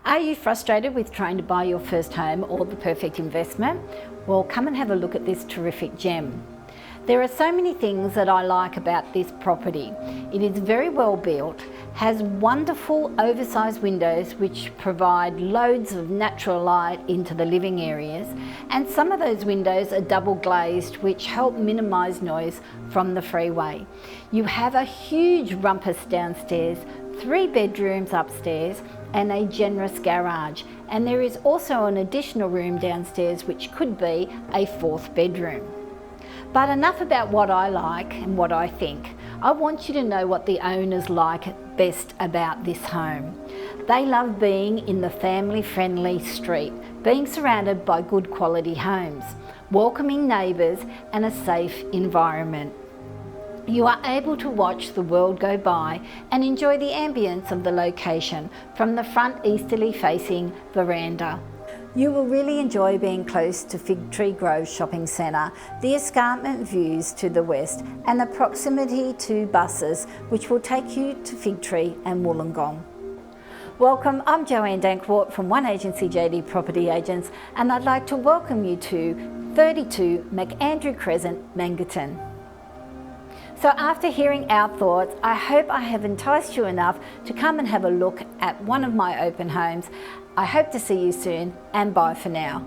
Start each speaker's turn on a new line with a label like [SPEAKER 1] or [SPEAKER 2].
[SPEAKER 1] Are you frustrated with trying to buy your first home or the perfect investment? Well, come and have a look at this terrific gem. There are so many things that I like about this property. It is very well built, has wonderful oversized windows which provide loads of natural light into the living areas, and some of those windows are double glazed which help minimise noise from the freeway. You have a huge rumpus downstairs, 3 bedrooms upstairs and a generous garage, and there is also an additional room downstairs which could be a 4th bedroom. But enough about what I like and what I think. I want you to know what the owners like best about this home. They love being in the family-friendly street, being surrounded by good quality homes, welcoming neighbours and a safe environment. You are able to watch the world go by and enjoy the ambience of the location from the front easterly facing veranda. You will really enjoy being close to Figtree Grove shopping centre, the escarpment views to the west and the proximity to buses which will take you to Figtree and Wollongong. Welcome, I'm Joanne Danckwardt from One Agency JD Property Agents, and I'd like to welcome you to 32 McAndrew Crescent, Mangerton. So after hearing our thoughts, I hope I have enticed you enough to come and have a look at one of my open homes. I hope to see you soon, and bye for now.